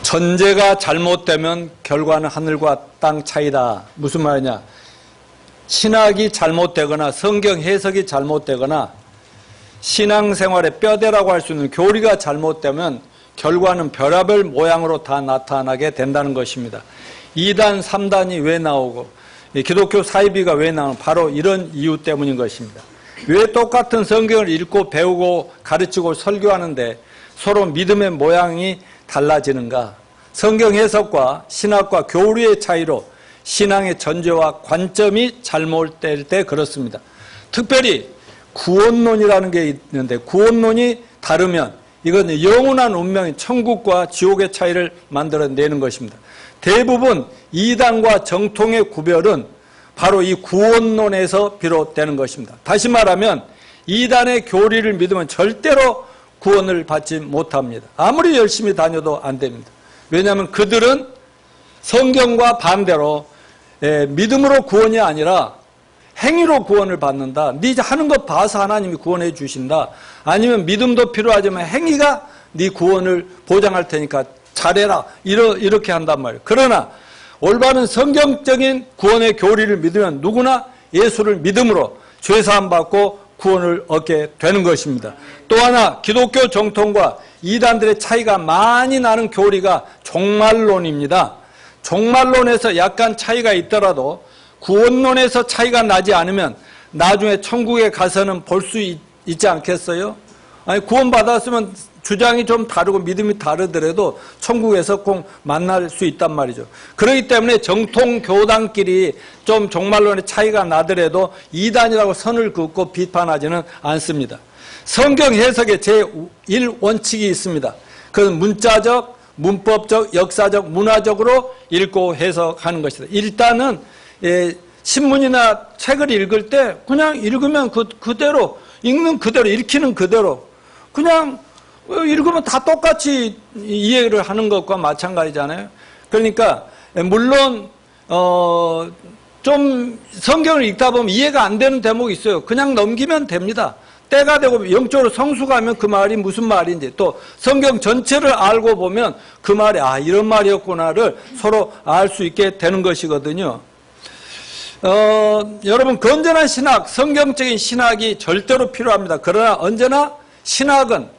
전제가 잘못되면 결과는 하늘과 땅 차이다. 무슨 말이냐? 신학이 잘못되거나 성경 해석이 잘못되거나 신앙생활의 뼈대라고 할 수 있는 교리가 잘못되면 결과는 별의별 모양으로 다 나타나게 된다는 것입니다. 2단, 3단이 왜 나오고 기독교 사이비가 왜 나오는 바로 이런 이유 때문인 것입니다. 왜 똑같은 성경을 읽고 배우고 가르치고 설교하는데 서로 믿음의 모양이 달라지는가? 성경 해석과 신학과 교리의 차이로 신앙의 전제와 관점이 잘못될 때 그렇습니다. 특별히 구원론이라는 게 있는데 구원론이 다르면 이건 영원한 운명인 천국과 지옥의 차이를 만들어내는 것입니다. 대부분 이단과 정통의 구별은 바로 이 구원론에서 비롯되는 것입니다. 다시 말하면 이단의 교리를 믿으면 절대로 구원을 받지 못합니다. 아무리 열심히 다녀도 안 됩니다. 왜냐하면 그들은 성경과 반대로 믿음으로 구원이 아니라 행위로 구원을 받는다. 네 하는 것 봐서 하나님이 구원해 주신다. 아니면 믿음도 필요하지만 행위가 네 구원을 보장할 테니까 잘해라. 이렇게 한단 말이에요. 그러나 올바른 성경적인 구원의 교리를 믿으면 누구나 예수를 믿음으로 죄사함 받고 구원을 얻게 되는 것입니다. 또 하나 기독교 정통과 이단들의 차이가 많이 나는 교리가 종말론입니다. 종말론에서 약간 차이가 있더라도 구원론에서 차이가 나지 않으면 나중에 천국에 가서는 볼 수 있지 않겠어요? 아니 구원받았으면 주장이 좀 다르고 믿음이 다르더라도 천국에서 꼭 만날 수 있단 말이죠. 그렇기 때문에 정통 교단끼리 좀 종말론의 차이가 나더라도 이단이라고 선을 긋고 비판하지는 않습니다. 성경 해석에 제1원칙이 있습니다. 그것은 문자적, 문법적, 역사적, 문화적으로 읽고 해석하는 것이다. 일단은 신문이나 책을 읽을 때 그냥 읽으면 그대로 읽는 그대로 읽히는 그대로 그냥 읽으면 다 똑같이 이해를 하는 것과 마찬가지잖아요. 그러니까 물론 좀 성경을 읽다 보면 이해가 안 되는 대목이 있어요. 그냥 넘기면 됩니다. 때가 되고 영적으로 성숙하면 그 말이 무슨 말인지 또 성경 전체를 알고 보면 그 말이 이런 말이었구나를 서로 알 수 있게 되는 것이거든요. 여러분 건전한 신학, 성경적인 신학이 절대로 필요합니다. 그러나 언제나 신학은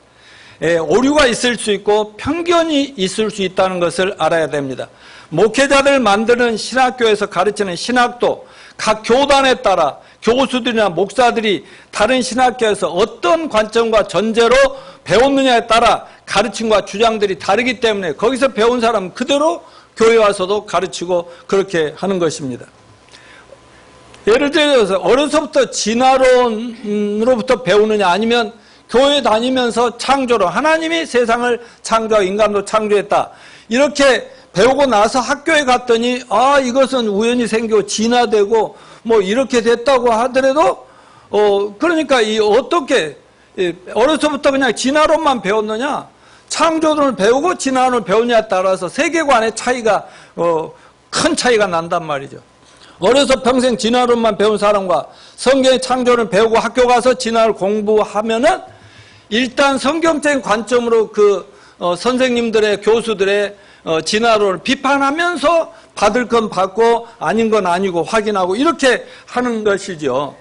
오류가 있을 수 있고 편견이 있을 수 있다는 것을 알아야 됩니다. 목회자들 만드는 신학교에서 가르치는 신학도 각 교단에 따라 교수들이나 목사들이 다른 신학교에서 어떤 관점과 전제로 배웠느냐에 따라 가르침과 주장들이 다르기 때문에 거기서 배운 사람은 그대로 교회 와서도 가르치고 그렇게 하는 것입니다. 예를 들어서 어려서부터 진화론으로부터 배우느냐 아니면 교회 다니면서 창조론, 하나님이 세상을 창조하고 인간도 창조했다. 이렇게 배우고 나서 학교에 갔더니 이것은 우연히 생기고 진화되고 뭐 이렇게 됐다고 하더라도 그러니까 어떻게 어려서부터 그냥 진화론만 배웠느냐 창조론을 배우고 진화론을 배우냐에 따라서 세계관의 차이가 큰 차이가 난단 말이죠. 어려서 평생 진화론만 배운 사람과 성경의 창조를 배우고 학교 가서 진화를 공부하면은 일단 성경적인 관점으로 선생님들의 교수들의 진화론을 비판하면서 받을 건 받고 아닌 건 아니고 확인하고 이렇게 하는 것이죠.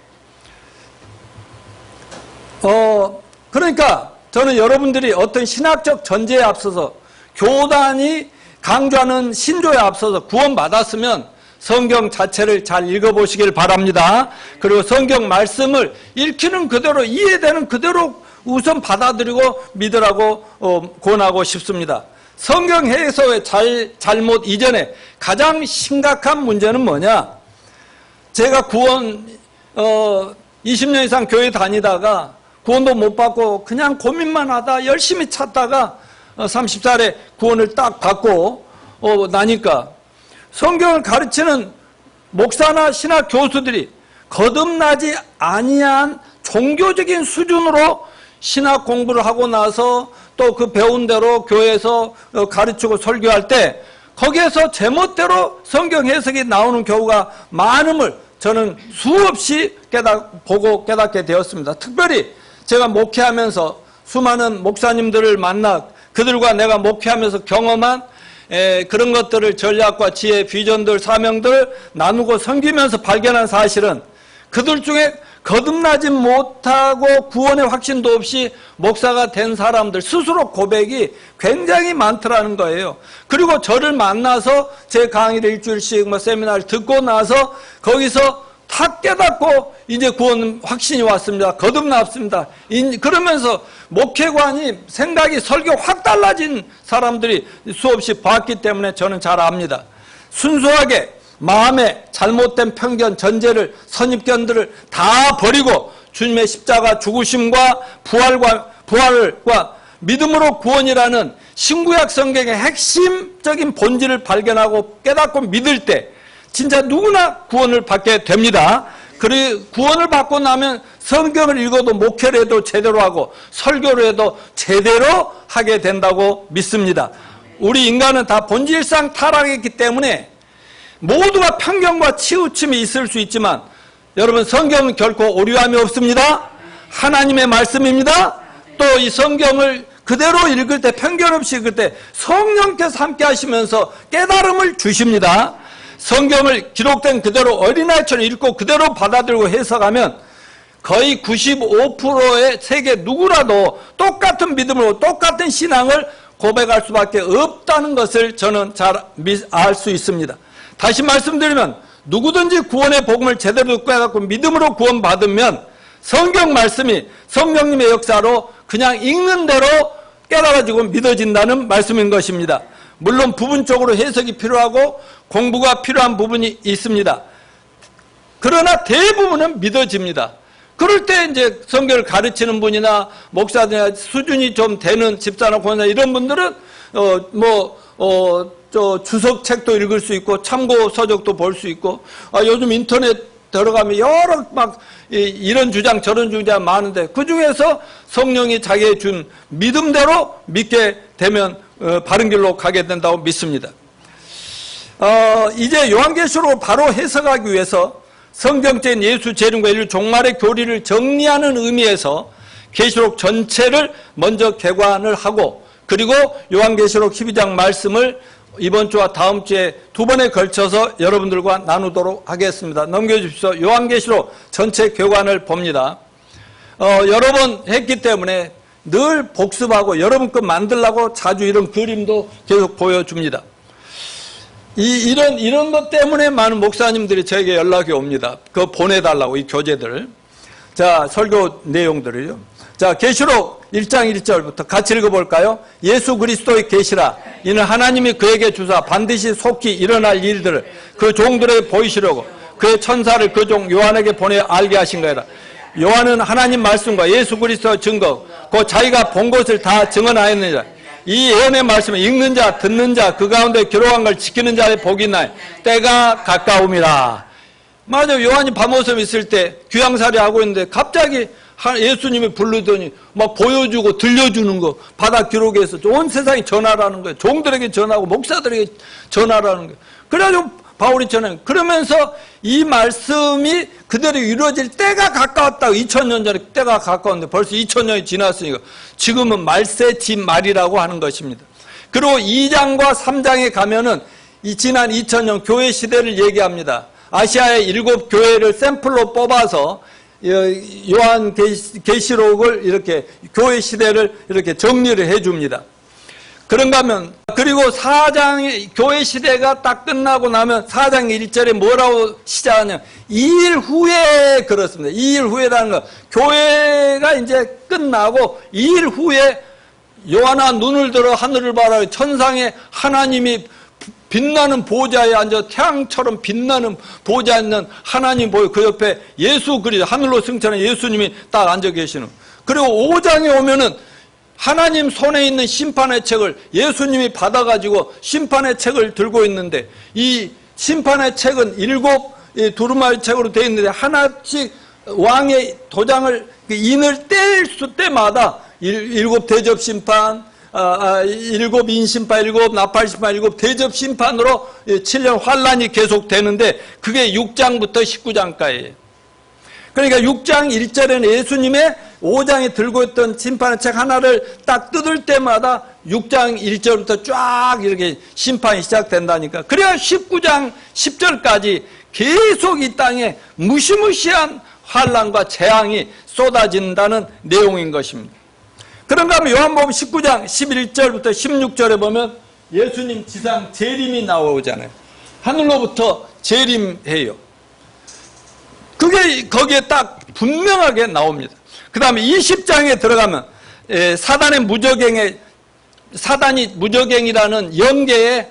그러니까 저는 여러분들이 어떤 신학적 전제에 앞서서 교단이 강조하는 신조에 앞서서 구원받았으면 성경 자체를 잘 읽어보시길 바랍니다. 그리고 성경 말씀을 읽히는 그대로 이해되는 그대로 우선 받아들이고 믿으라고 권하고 싶습니다. 성경 해석의 잘못 이전에 가장 심각한 문제는 뭐냐? 제가 구원 20년 이상 교회 다니다가 구원도 못 받고 그냥 고민만 하다 열심히 찾다가 30살에 구원을 딱 받고 나니까 성경을 가르치는 목사나 신학 교수들이 거듭나지 아니한 종교적인 수준으로 신학 공부를 하고 나서 또 그 배운 대로 교회에서 가르치고 설교할 때 거기에서 제멋대로 성경 해석이 나오는 경우가 많음을 저는 수없이 보고 깨닫게 되었습니다. 특별히 제가 목회하면서 수많은 목사님들을 만나 그들과 내가 목회하면서 경험한 그런 것들을 전략과 지혜, 비전들, 사명들을 나누고 섬기면서 발견한 사실은 그들 중에 거듭나지 못하고 구원의 확신도 없이 목사가 된 사람들 스스로 고백이 굉장히 많더라는 거예요. 그리고 저를 만나서 제 강의를 일주일씩 세미나를 듣고 나서 거기서 탁 깨닫고 이제 구원 확신이 왔습니다. 거듭났습니다. 그러면서 목회관이 생각이 설교 확 달라진 사람들이 수없이 봤기 때문에 저는 잘 압니다. 순수하게 마음에 잘못된 편견, 전제를, 선입견들을 다 버리고 주님의 십자가 죽으심과 부활과 믿음으로 구원이라는 신구약 성경의 핵심적인 본질을 발견하고 깨닫고 믿을 때 진짜 누구나 구원을 받게 됩니다. 그리고 구원을 받고 나면 성경을 읽어도 목회를 해도 제대로 하고 설교를 해도 제대로 하게 된다고 믿습니다. 우리 인간은 다 본질상 타락했기 때문에 모두가 편견과 치우침이 있을 수 있지만 여러분 성경은 결코 오류함이 없습니다. 하나님의 말씀입니다. 또 이 성경을 그대로 읽을 때 편견 없이 읽을 때 성령께서 함께 하시면서 깨달음을 주십니다. 성경을 기록된 그대로 어린아이처럼 읽고 그대로 받아들이고 해석하면 거의 95%의 세계 누구라도 똑같은 믿음으로 똑같은 신앙을 고백할 수밖에 없다는 것을 저는 잘 알 수 있습니다. 다시 말씀드리면 누구든지 구원의 복음을 제대로 듣고 해갖고 믿음으로 구원받으면 성경 말씀이 성령님의 역사로 그냥 읽는 대로 깨달아지고 믿어진다는 말씀인 것입니다. 물론 부분적으로 해석이 필요하고 공부가 필요한 부분이 있습니다. 그러나 대부분은 믿어집니다. 그럴 때 이제 성경을 가르치는 분이나 목사들이나 수준이 좀 되는 집사나 권사 이런 분들은 주석책도 읽을 수 있고 참고 서적도 볼 수 있고 요즘 인터넷 들어가면 여러 이런 주장 저런 주장 많은데 그 중에서 성령이 자기의 준 믿음대로 믿게 되면 바른 길로 가게 된다고 믿습니다. 이제 요한계시록을 바로 해석하기 위해서 성경적인 예수 재림과 인류 종말의 교리를 정리하는 의미에서 계시록 전체를 먼저 개관을 하고 그리고 요한계시록 12장 말씀을 이번 주와 다음 주에 두 번에 걸쳐서 여러분들과 나누도록 하겠습니다. 넘겨주십시오. 요한계시록 전체 교관을 봅니다. 여러 번 했기 때문에 늘 복습하고 여러분 것 만들려고 자주 이런 그림도 계속 보여줍니다. 이런 것 때문에 많은 목사님들이 저에게 연락이 옵니다. 그거 보내달라고 이 교재들을. 자, 설교 내용들을요. 자, 계시록 1장 1절부터 같이 읽어볼까요? 예수 그리스도의 계시라. 이는 하나님이 그에게 주사 반드시 속히 일어날 일들을 그 종들에게 보이시려고 그의 천사를 그 종 요한에게 보내 알게 하신 거라. 요한은 하나님 말씀과 예수 그리스도의 증거, 그 자기가 본 것을 다 증언하였느니라. 이 예언의 말씀을 읽는 자, 듣는 자, 그 가운데 기록한 걸 지키는 자의 복이 있나니 때가 가까움이라. 맞아요. 요한이 밤모섬 있을 때 귀향살이 하고 있는데 갑자기 예수님이 부르더니 막 보여주고 들려주는 거 바다 기록에서 온 세상에 전하라는 거예요. 종들에게 전하고 목사들에게 전하라는 거예요. 그래가지고 바울이 전해요. 그러면서 이 말씀이 그대로 이루어질 때가 가까웠다고 2000년 전에 때가 가까운데 벌써 2000년이 지났으니까 지금은 말세지 말이라고 하는 것입니다. 그리고 2장과 3장에 가면은 이 지난 2000년 교회 시대를 얘기합니다. 아시아의 7 교회를 샘플로 뽑아서 요한 계시록을 이렇게 교회 시대를 이렇게 정리를 해줍니다. 그런가 하면 그리고 4장의 교회 시대가 딱 끝나고 나면 4장 1절에 뭐라고 시작하냐 2일 후에 그렇습니다. 2일 후에라는 거 교회가 이제 끝나고 2일 후에 요한아 눈을 들어 하늘을 봐라 천상에 하나님이 빛나는 보좌에 앉아 태양처럼 빛나는 보좌에 있는 하나님 보여 그 옆에 예수 그리스도 하늘로 승천한 예수님이 딱 앉아 계시는. 그리고 5장에 오면은 하나님 손에 있는 심판의 책을 예수님이 받아가지고 심판의 책을 들고 있는데 이 심판의 책은 7 두루마리 책으로 되어 있는데 하나씩 왕의 도장을 인을 뗄 때마다 7 대접 심판 7 인심판, 7 나팔심판, 7 대접 심판으로 7년 환란이 계속되는데 그게 6장부터 19장까지예요. 그러니까 6장 1절에는 예수님의 5장에 들고 있던 심판의 책 하나를 딱 뜯을 때마다 6장 1절부터 쫙 이렇게 심판이 시작된다니까. 그래야 19장 10절까지 계속 이 땅에 무시무시한 환난과 재앙이 쏟아진다는 내용인 것입니다. 그런가 하면 요한복음 19장 11절부터 16절에 보면 예수님 지상 재림이 나오잖아요. 하늘로부터 재림해요. 그게 거기에 딱 분명하게 나옵니다. 그 다음에 20장에 들어가면 사단이 무저갱이라는 영계에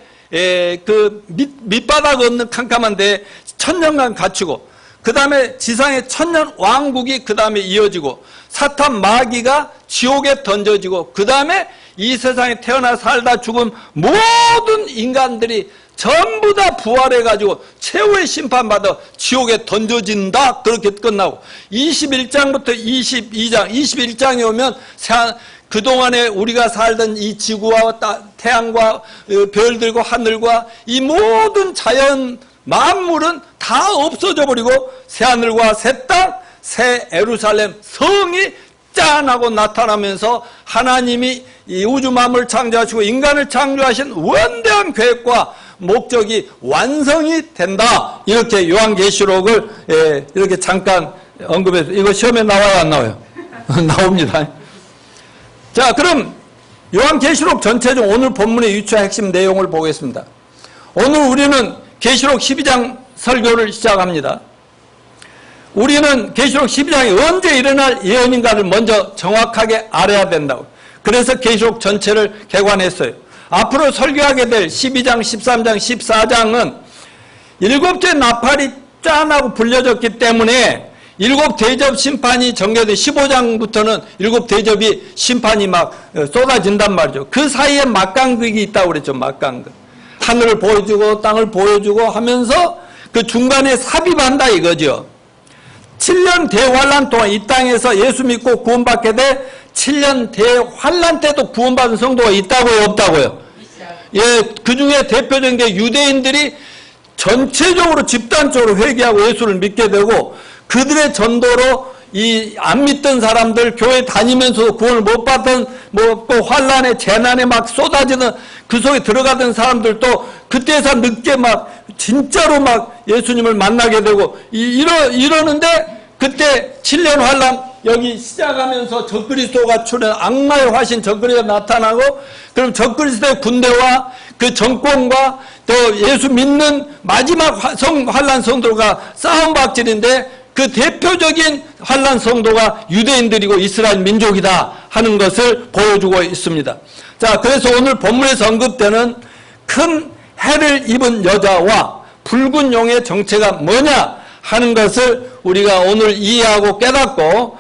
그 밑바닥 없는 캄캄한 데에 천년간 갇히고, 그 다음에 지상의 천년 왕국이 그 다음에 이어지고, 사탄 마귀가 지옥에 던져지고, 그 다음에 이 세상에 태어나 살다 죽은 모든 인간들이 전부 다 부활해가지고 최후의 심판받아 지옥에 던져진다. 그렇게 끝나고 21장부터 22장, 21장에 오면 그동안에 우리가 살던 이 지구와 태양과 별들과 하늘과 이 모든 자연 만물은 다 없어져 버리고 새하늘과 새 땅, 새 예루살렘 성이 짠하고 나타나면서 하나님이 이 우주 만물을 창조하시고 인간을 창조하신 원대한 계획과 목적이 완성이 된다. 이렇게 요한계시록을 이렇게 잠깐 언급해서, 이거 시험에 나와요, 안 나와요? 나옵니다. 자, 그럼 요한계시록 전체적 오늘 본문의 유추한 핵심 내용을 보겠습니다. 오늘 우리는 계시록 12장 설교를 시작합니다. 우리는 계시록 12장이 언제 일어날 예언인가를 먼저 정확하게 알아야 된다고. 그래서 계시록 전체를 개관했어요. 앞으로 설교하게 될 12장, 13장, 14장은 일곱째 나팔이 짠하고 불려졌기 때문에 일곱 대접 심판이 전개돼 15장부터는 일곱 대접이 심판이 막 쏟아진단 말이죠. 그 사이에 막간극이 있다고 그랬죠. 막간극. 하늘을 보여주고 땅을 보여주고 하면서 그 중간에 삽입한다 이거죠. 7년 대환란 동안 이 땅에서 예수 믿고 구원받게 돼 7년 대환란 때도 구원받은 성도가 있다고요, 없다고요? 예, 그 중에 대표적인 게 유대인들이 전체적으로 집단적으로 회개하고 예수를 믿게 되고, 그들의 전도로 이 안 믿던 사람들, 교회 다니면서도 구원을 못 받던 또 환란에 재난에 막 쏟아지는 그 속에 들어가던 사람들도 그때에서 늦게 막 진짜로 막 예수님을 만나게 되고 이러는데, 그때 7년 환란 여기 시작하면서 적그리스도가 출현, 악마의 화신 적그리스도가 나타나고, 그럼 적그리스도의 군대와 그 정권과 또 예수 믿는 마지막 환란 성도가 싸움박질인데, 그 대표적인 환란 성도가 유대인들이고 이스라엘 민족이다 하는 것을 보여주고 있습니다. 자, 그래서 오늘 본문에서 언급되는 큰 해를 입은 여자와 붉은 용의 정체가 뭐냐 하는 것을 우리가 오늘 이해하고 깨닫고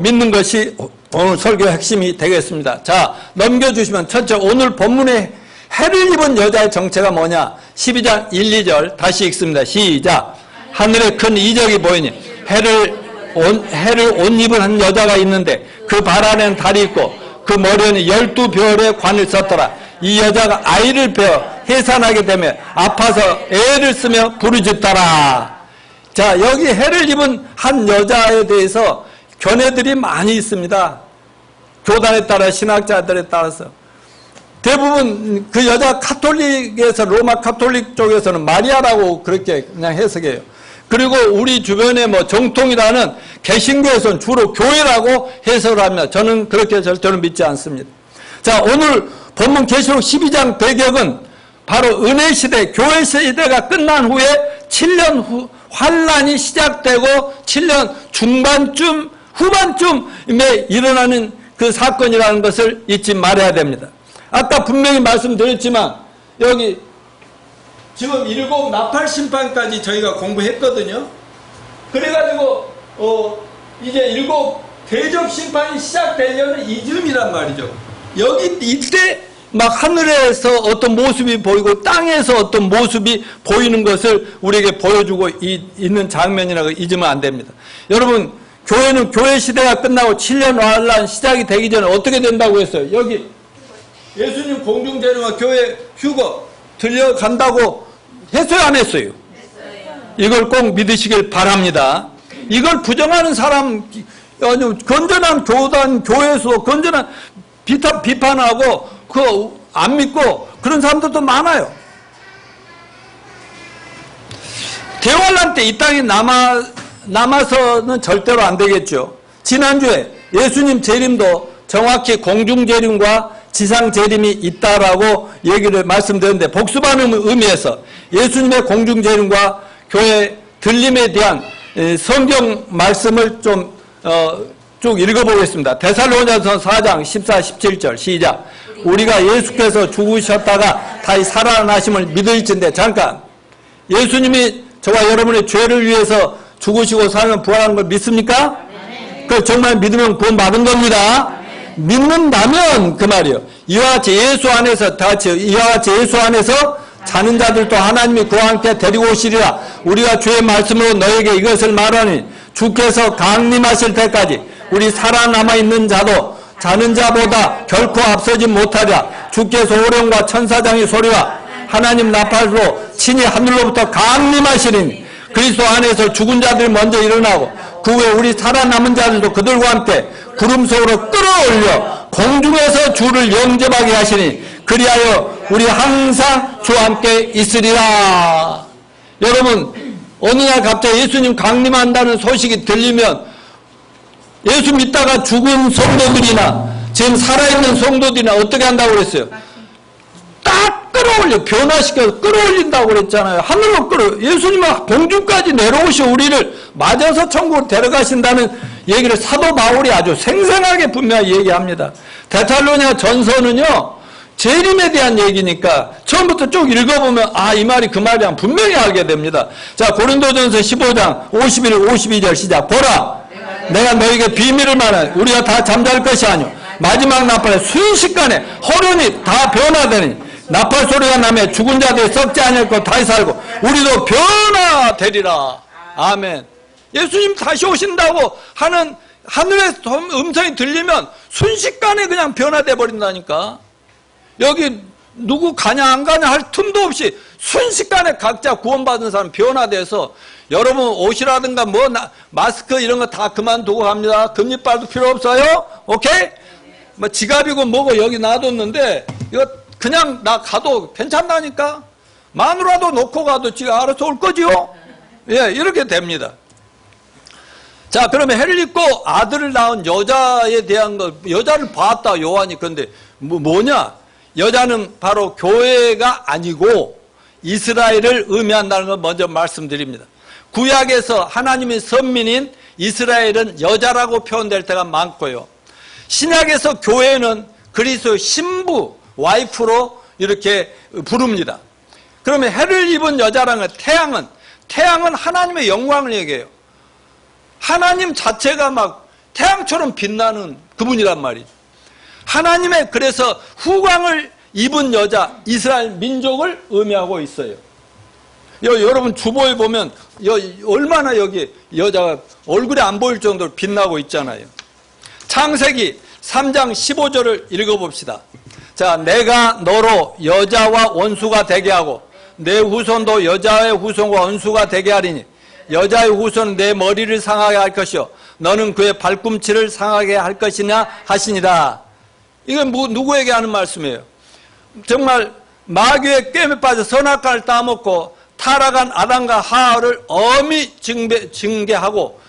믿는 것이 오늘 설교의 핵심이 되겠습니다. 자, 넘겨주시면 첫째, 오늘 본문에 해를 입은 여자의 정체가 뭐냐? 12장 1, 2절 다시 읽습니다. 시작. 하늘에 큰 이적이 보이니 해를 옷 입은 한 여자가 있는데 그 발 안에는 달이 있고 그 머리에는 12별의 관을 썼더라. 이 여자가 아이를 베어 해산하게 되며 아파서 애를 쓰며 부르짖더라. 자, 여기 해를 입은 한 여자에 대해서 견해들이 많이 있습니다. 교단에 따라, 신학자들에 따라서. 대부분 그 여자 카톨릭에서, 로마 카톨릭 쪽에서는 마리아라고 그렇게 그냥 해석해요. 그리고 우리 주변에 뭐 정통이라는 개신교에서는 주로 교회라고 해석을 합니다. 저는 그렇게 절대로 믿지 않습니다. 자, 오늘 본문 계시록 12장 배경은 바로 은혜 시대, 교회 시대가 끝난 후에 7년 후 환란이 시작되고 7년 중반쯤, 후반쯤에 일어나는 그 사건이라는 것을 잊지 말아야 됩니다. 아까 분명히 말씀드렸지만 여기 지금 7 나팔 심판까지 저희가 공부했거든요. 그래가지고 이제 7 대접 심판이 시작되려는 이즈음이란 말이죠. 여기 이때 막 하늘에서 어떤 모습이 보이고 땅에서 어떤 모습이 보이는 것을 우리에게 보여주고 있는 장면이라고 잊으면 안 됩니다. 여러분, 교회는 교회 시대가 끝나고 7년 환란 시작이 되기 전에 어떻게 된다고 했어요? 여기 예수님 공중제령과 교회 휴거 들려간다고 했어요, 안 했어요? 이걸 꼭 믿으시길 바랍니다. 이걸 부정하는 사람, 건전한 교단, 교회에서 건전한 비판하고 그 안 믿고 그런 사람들도 많아요. 대환란 때 이 땅에 남아서는 절대로 안 되겠죠. 지난주에 예수님 재림도 정확히 공중 재림과 지상 재림이 있다라고 얘기를 말씀드렸는데, 복습하는 의미에서 예수님의 공중 재림과 교회 들림에 대한 성경 말씀을 좀 쭉 읽어보겠습니다. 데살로니가서 4장 14, 17절 시작. 우리가 예수께서 죽으셨다가 다시 살아나심을 믿을진데, 잠깐, 예수님이 저와 여러분의 죄를 위해서 죽으시고 살면 부활하는 걸 믿습니까? 그 정말 믿으면 구원 받은 겁니다. 믿는다면 그 말이요. 이와 같이 예수 안에서 다 같이 이와 같이 예수 안에서 자는 자들도 하나님이 그와 함께 데리고 오시리라. 우리가 주의 말씀으로 너에게 이것을 말하니 주께서 강림하실 때까지 우리 살아남아 있는 자도 자는 자보다 결코 앞서지 못하리라. 주께서 호령과 천사장의 소리와 하나님 나팔로 친히 하늘로부터 강림하시리니 그리스도 안에서 죽은 자들이 먼저 일어나고 그 후에 우리 살아남은 자들도 그들과 함께 구름 속으로 끌어올려 공중에서 주를 영접하게 하시니 그리하여 우리 항상 주와 함께 있으리라. 여러분, 어느 날 갑자기 예수님 강림한다는 소식이 들리면 예수 믿다가 죽은 성도들이나 지금 살아있는 성도들이나 어떻게 한다고 그랬어요? 딱 끌어올려, 변화시켜서 끌어올린다고 그랬잖아요. 하늘로 예수님은 공중까지 내려오셔 우리를 맞아서 천국으로 데려가신다는 얘기를 사도 바울이 아주 생생하게 분명히 얘기합니다. 데살로니가 전서는요, 재림에 대한 얘기니까 처음부터 쭉 읽어보면 이 말이 그 말이야 분명히 알게 됩니다. 자, 고린도전서 15장 51, 52절 시작. 보라, 내가 너에게 비밀을 말하니 우리가 다 잠잘 것이 아니오 마지막 나팔에 순식간에 호련히 다 변화되니 나팔 소리가 나며 죽은 자들이 썩지 않을고 다시 살고 우리도 변화되리라. 아멘. 예수님 다시 오신다고 하는 하늘의 음성이 들리면 순식간에 그냥 변화돼 버린다니까. 여기 누구 가냐 안 가냐 할 틈도 없이 순식간에 각자 구원받은 사람 변화돼서, 여러분 옷이라든가 마스크 이런 거 다 그만두고 갑니다. 금리빨도 필요 없어요. 오케이? 뭐 지갑이고 뭐고 여기 놔뒀는데 이거 그냥 나 가도 괜찮다니까. 마누라도 놓고 가도 지가 알아서 올 거지요. 예, 이렇게 됩니다. 자, 그러면 해를 입고 아들을 낳은 여자에 대한 거, 여자를 봤다 요한이. 그런데 뭐냐? 여자는 바로 교회가 아니고 이스라엘을 의미한다는 걸 먼저 말씀드립니다. 구약에서 하나님의 선민인 이스라엘은 여자라고 표현될 때가 많고요. 신약에서 교회는 그리스도의 신부, 와이프로 이렇게 부릅니다. 그러면 해를 입은 여자라는 태양은 하나님의 영광을 얘기해요. 하나님 자체가 막 태양처럼 빛나는 그분이란 말이죠. 하나님의 그래서 후광을 입은 여자, 이스라엘 민족을 의미하고 있어요. 여러분 주보에 보면 얼마나 여기 여자가 얼굴이 안 보일 정도로 빛나고 있잖아요. 창세기 3장 15절을 읽어봅시다. 자, 내가 너로 여자와 원수가 되게 하고 내 후손도 여자의 후손과 원수가 되게 하리니 여자의 후손은 내 머리를 상하게 할 것이요 너는 그의 발꿈치를 상하게 할 것이냐 하시니라. 이건 누구에게 하는 말씀이에요? 정말 마귀의 꿰매 빠져 선악과를 따먹고 타락한 아담과 하와를 엄히 징계하고,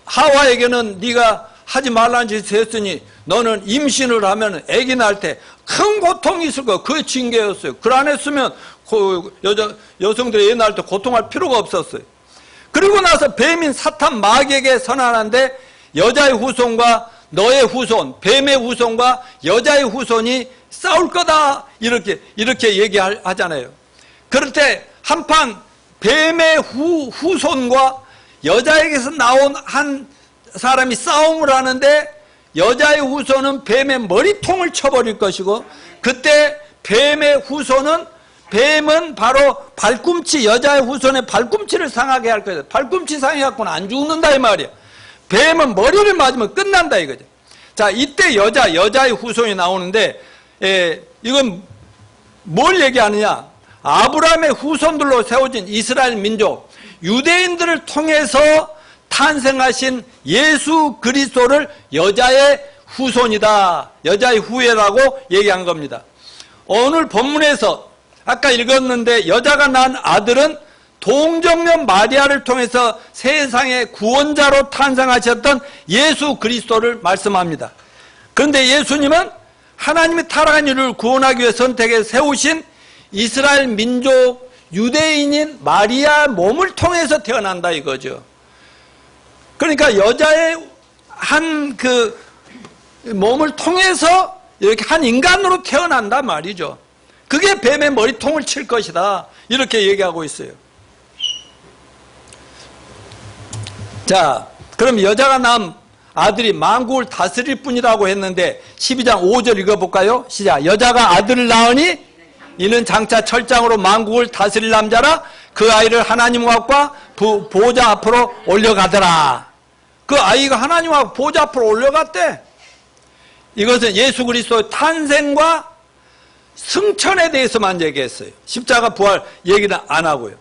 하와에게는 네가 하지 말라는 짓을 했으니 너는 임신을 하면 아기 낳을 때 큰 고통이 있을 거예요. 그게 징계였어요. 그걸 안 했으면 여성들이 애 낳을 때 고통할 필요가 없었어요. 그리고 나서 뱀인 사탄 마귀에게 선언하는데 여자의 후손과 너의 후손, 뱀의 후손과 여자의 후손이 싸울 거다 이렇게 얘기하잖아요. 그럴 때 한판 뱀의 후손과 여자에게서 나온 한 사람이 싸움을 하는데 여자의 후손은 뱀의 머리통을 쳐버릴 것이고, 그때 뱀의 후손은 뱀은 바로 발꿈치, 여자의 후손의 발꿈치를 상하게 할 거예요. 발꿈치 상해갖고는 안 죽는다 이 말이야. 뱀은 머리를 맞으면 끝난다 이거죠. 자, 이때 여자의 후손이 나오는데, 이건 뭘 얘기하느냐? 아브라함의 후손들로 세워진 이스라엘 민족, 유대인들을 통해서 탄생하신 예수 그리스도를 여자의 후손이다, 여자의 후예라고 얘기한 겁니다. 오늘 본문에서 아까 읽었는데 여자가 낳은 아들은 동정녀 마리아를 통해서 세상의 구원자로 탄생하셨던 예수 그리스도를 말씀합니다. 그런데 예수님은 하나님이 타락한 인류를 구원하기 위해 선택해 세우신 이스라엘 민족 유대인인 마리아 몸을 통해서 태어난다 이거죠. 그러니까 여자의 한 그 몸을 통해서 이렇게 한 인간으로 태어난다 말이죠. 그게 뱀의 머리통을 칠 것이다 이렇게 얘기하고 있어요. 자, 그럼 여자가 낳은 아들이 만국을 다스릴 뿐이라고 했는데 12장 5절 읽어볼까요? 시작. 여자가 아들을 낳으니 이는 장차 철장으로 만국을 다스릴 남자라 그 아이를 하나님과 보좌 앞으로 올려가더라. 그 아이가 하나님과 보좌 앞으로 올려갔대. 이것은 예수 그리스도의 탄생과 승천에 대해서만 얘기했어요. 십자가 부활 얘기는 안 하고요.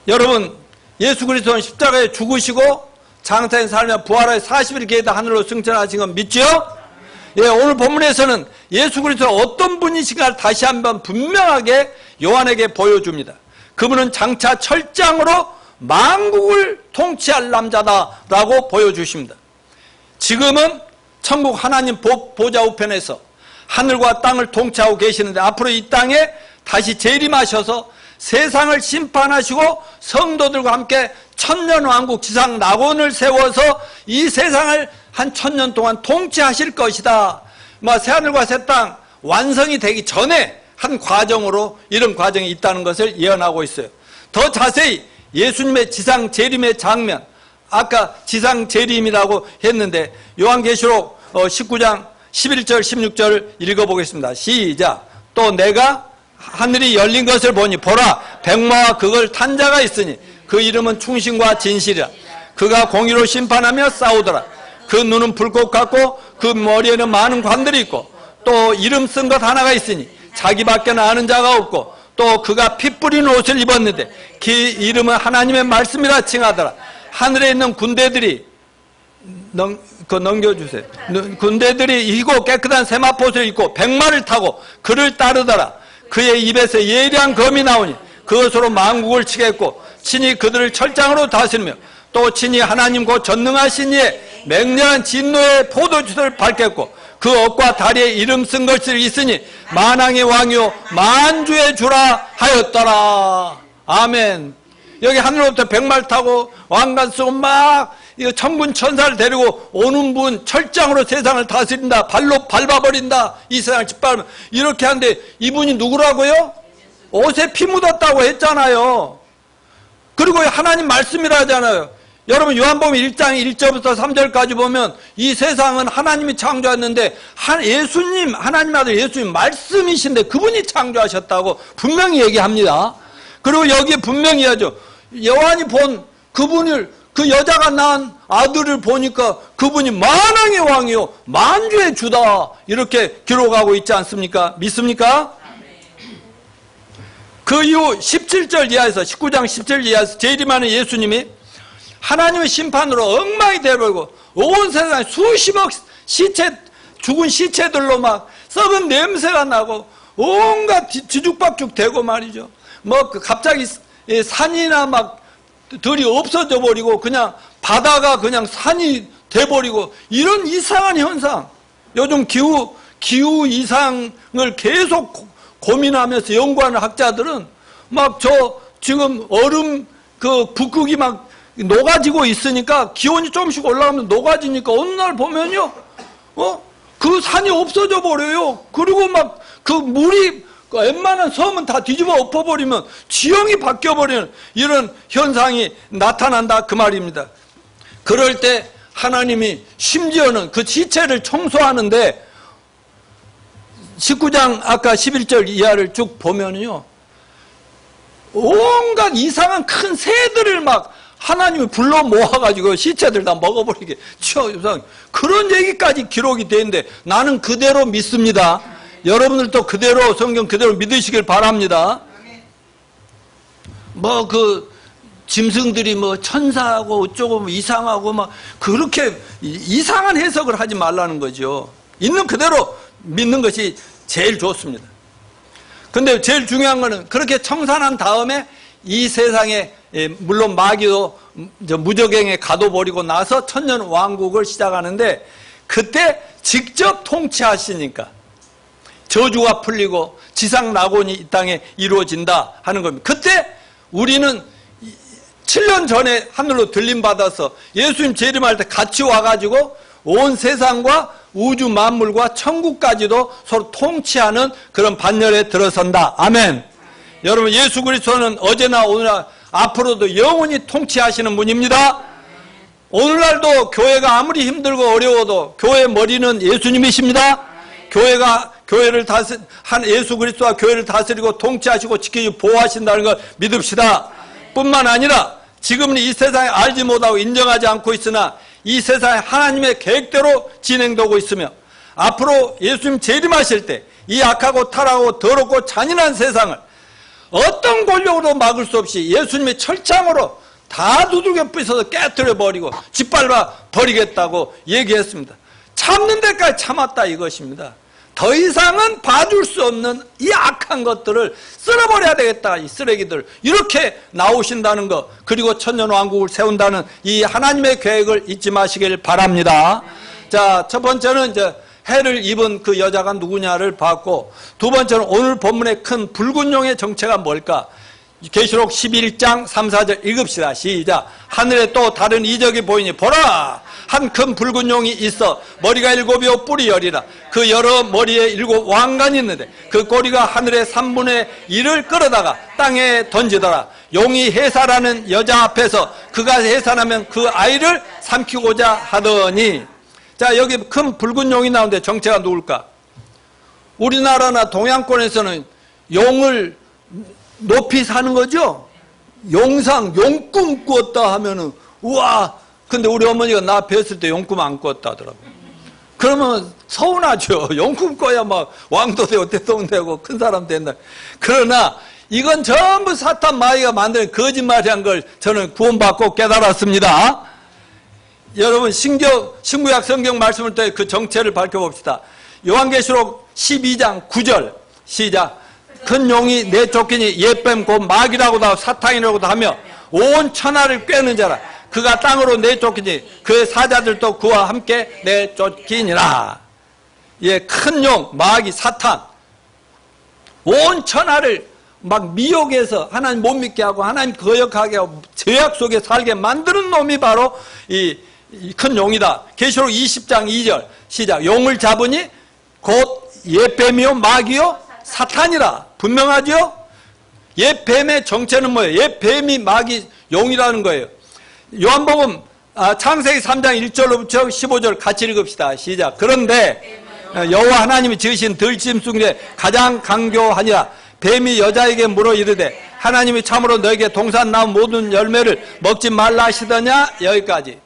여러분, 예수 그리스도는 십자가에 죽으시고 장사에 살며 부활하여 40일 계에다 하늘로 승천하신 건 믿죠? 예, 오늘 본문에서는 예수 그리스도가 어떤 분이신가를 다시 한번 분명하게 요한에게 보여줍니다. 그분은 장차 철장으로 만국을 통치할 남자다라고 보여주십니다. 지금은 천국 하나님 보좌 우편에서 하늘과 땅을 통치하고 계시는데 앞으로 이 땅에 다시 재림하셔서 세상을 심판하시고 성도들과 함께 천년왕국 지상 낙원을 세워서 이 세상을 한 1000년 동안 통치하실 것이다. 새하늘과 새 땅 완성이 되기 전에 한 과정으로 이런 과정이 있다는 것을 예언하고 있어요. 더 자세히 예수님의 지상 재림의 장면, 아까 지상 재림이라고 했는데 요한계시록 19장 11절 16절을 읽어보겠습니다. 시작. 또 내가 하늘이 열린 것을 보니 보라 백마와 그걸 탄 자가 있으니 그 이름은 충신과 진실이라. 그가 공의로 심판하며 싸우더라. 그 눈은 불꽃 같고 그 머리에는 많은 관들이 있고 또 이름 쓴 것 하나가 있으니 자기밖에는 아는 자가 없고 또 그가 피 뿌린 옷을 입었는데 그 이름은 하나님의 말씀이라 칭하더라. 하늘에 있는 군대들이 넘겨주세요. 군대들이 이고 깨끗한 세마포를 입고 백마를 타고 그를 따르더라. 그의 입에서 예리한 검이 나오니 그것으로 만국을 치겠고 친히 그들을 철장으로 다스리며 또 친히 하나님 곧 전능하신 이의 맹렬한 진노의 포도주를 밟겠고 그 옷과 다리에 이름 쓴 것이 있으니 만왕의 왕이요 만주의 주라 하였더라. 아멘. 여기 하늘로부터 백마를 타고 왕관 쓰고 막 천군 천사를 데리고 오는 분, 철장으로 세상을 다스린다, 발로 밟아버린다, 이 세상을 짓밟으면 이렇게 하는데 이분이 누구라고요? 옷에 피 묻었다고 했잖아요. 그리고 하나님 말씀이라 하잖아요. 여러분 요한복음 1장 1절부터 3절까지 보면 이 세상은 하나님이 창조했는데 예수님, 하나님 아들 예수님 말씀이신데 그분이 창조하셨다고 분명히 얘기합니다. 그리고 여기에 분명히 하죠. 요한이 본 그분을, 그 여자가 낳은 아들을 보니까 그분이 만왕의 왕이요 만주의 주다 이렇게 기록하고 있지 않습니까? 믿습니까? 그 이후 17절 이하에서 19장 17절 이하에서 재림하는 예수님이 하나님의 심판으로 엉망이 되어버리고 온 세상에 수십억 시체, 죽은 시체들로 막 썩은 냄새가 나고 온갖 뒤죽박죽 되고 말이죠. 갑자기 산이나 막 들이 없어져 버리고 그냥 바다가 그냥 산이 돼버리고 이런 이상한 현상. 요즘 기후 이상을 계속 고민하면서 연구하는 학자들은 지금 얼음 북극이 막 녹아지고 있으니까 기온이 조금씩 올라가면 녹아지니까 어느 날 보면요, 그 산이 없어져 버려요. 그리고 그 물이 웬만한 섬은 다 뒤집어 엎어버리면 지형이 바뀌어버리는 이런 현상이 나타난다 그 말입니다. 그럴 때 하나님이 심지어는 그 시체를 청소하는데 19장 아까 11절 이하를 쭉 보면요, 온갖 이상한 큰 새들을 하나님이 불러 모아가지고 시체들 다 먹어버리게 그런 얘기까지 기록이 되는데 나는 그대로 믿습니다. 여러분들도 그대로 성경 그대로 믿으시길 바랍니다. 짐승들이 뭐 천사하고 어쩌고 뭐 이상하고 막 그렇게 이상한 해석을 하지 말라는 거죠. 있는 그대로 믿는 것이 제일 좋습니다. 근데 제일 중요한 거는 그렇게 청산한 다음에 이 세상에, 물론 마귀도 무적행에 가둬버리고 나서 천년 왕국을 시작하는데, 그때 직접 통치하시니까 저주가 풀리고 지상 낙원이 이 땅에 이루어진다 하는 겁니다. 그때 우리는 7년 전에 하늘로 들림 받아서 예수님 재림할 때 같이 와가지고 온 세상과 우주 만물과 천국까지도 서로 통치하는 그런 반열에 들어선다. 아멘. 여러분, 예수 그리스도는 어제나 오늘나 앞으로도 영원히 통치하시는 분입니다. 오늘날도 교회가 아무리 힘들고 어려워도 교회의 머리는 예수님이십니다. 교회를 예수 그리스도와 교회를 다스리고 통치하시고 지키고 보호하신다는 걸 믿읍시다. 뿐만 아니라 지금은 이 세상에 알지 못하고 인정하지 않고 있으나 이 세상에 하나님의 계획대로 진행되고 있으며, 앞으로 예수님 재림하실 때 이 악하고 타락하고 더럽고 잔인한 세상을 어떤 권력으로 막을 수 없이 예수님의 철창으로 다 두들겨 부숴서 깨뜨려 버리고 짓밟아 버리겠다고 얘기했습니다. 참는 데까지 참았다 이것입니다. 더 이상은 봐줄 수 없는 이 악한 것들을 쓸어버려야 되겠다, 이 쓰레기들. 이렇게 나오신다는 것, 그리고 천년왕국을 세운다는 이 하나님의 계획을 잊지 마시길 바랍니다. 자, 첫 번째는 이제 해를 입은 그 여자가 누구냐를 봤고, 두 번째는 오늘 본문의 큰 붉은 용의 정체가 뭘까? 계시록 11장 3, 4절 읽읍시다. 시작. 하늘에 또 다른 이적이 보이니 보라, 한 큰 붉은 용이 있어 머리가 7이요 뿔이 10이라. 그 여러 머리에 7 왕관이 있는데 그 꼬리가 하늘의 3분의 1을 끌어다가 땅에 던지더라. 용이 해산하는 여자 앞에서 그가 해산하면 그 아이를 삼키고자 하더니. 자, 여기 큰 붉은 용이 나오는데 정체가 누굴까? 우리나라나 동양권에서는 용을 높이 사는 거죠. 용상, 용꿈 꾸었다 하면은 우와. 근데 우리 어머니가 나 뵀을 때 용꿈 안 꾸었다 하더라고요. 그러면 서운하죠. 용꿈 꿔야 막 왕도 되고 대통령 되고 큰 사람 된다. 그러나 이건 전부 사탄 마귀가 만드는 거짓말이란 걸 저는 구원받고 깨달았습니다. 여러분, 신구약 성경 말씀을 때 그 정체를 밝혀봅시다. 요한계시록 12장 9절 시작. 큰 용이 내쫓기니 옛뱀 곧 마귀라고도 하고 사탄이라고도 하며 온 천하를 꿰는 자라. 그가 땅으로 내쫓기니 그의 사자들도 그와 함께 내쫓기니라. 예, 큰 용, 마귀, 사탄, 온 천하를 막 미혹해서 하나님 못 믿게 하고 하나님 거역하게 하고 죄악 속에 살게 만드는 놈이 바로 이 큰 용이다. 계시록 20장 2절 시작. 용을 잡으니 곧 옛뱀이요 마귀요 사탄이라. 분명하죠? 옛뱀의 정체는 뭐예요? 옛뱀이 마귀 용이라는 거예요. 요한복음 창세기 3장 1절로부터 15절 같이 읽읍시다. 시작. 그런데 여호와 하나님이 지으신 들짐승 중에 가장 강교하니라. 뱀이 여자에게 물어 이르되 하나님이 참으로 너에게 동산 나무 모든 열매를 먹지 말라 하시더냐. 여기까지.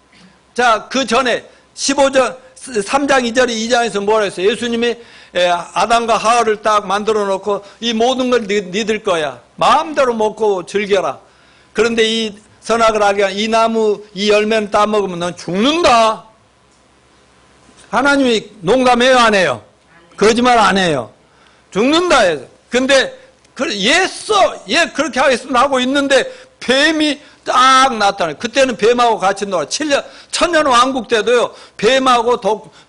자, 그 전에 15절 3장 2절에 2장에서 뭐라 했어요? 예수님이 아담과 하와를 딱 만들어 놓고 이 모든 걸 니들 거야. 마음대로 먹고 즐겨라. 그런데 이 선악을 알게 한 이 나무 이 열매는 따먹으면 넌 죽는다. 하나님이 농담해요 안 해요? 거짓말 안 해요. 죽는다 해서. 근데 얘 그렇게 하겠습니다 하고 있는데 뱀이 딱 나타나요. 그때는 뱀하고 같이 놀아. 천년 왕국 때도요, 뱀하고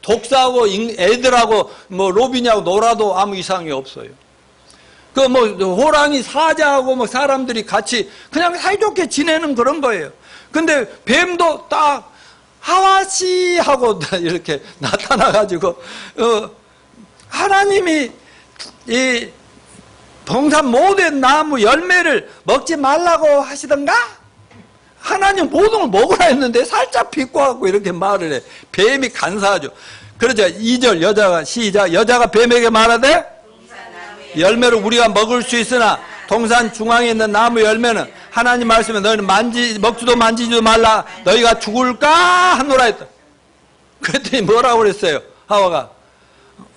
독사하고 애들하고 뭐 로빈이하고 놀아도 아무 이상이 없어요. 그 뭐 호랑이 사자하고 뭐 사람들이 같이 그냥 사이좋게 지내는 그런 거예요. 근데 뱀도 딱 하와씨 하고 이렇게 나타나가지고 하나님이 이 동산 모든 나무 열매를 먹지 말라고 하시던가? 하나님 모든 걸 먹으라 했는데 살짝 비꼬갖고 이렇게 말을 해. 뱀이 간사하죠. 그러자 2절 여자가 시작. 여자가 뱀에게 말하되 열매를 우리가 먹을 수 있으나 동산 중앙에 있는 나무 열매는 하나님 말씀에 너희는 먹지도 만지지도 말라. 너희가 죽을까 하노라 했다. 그랬더니 뭐라고 그랬어요? 하와가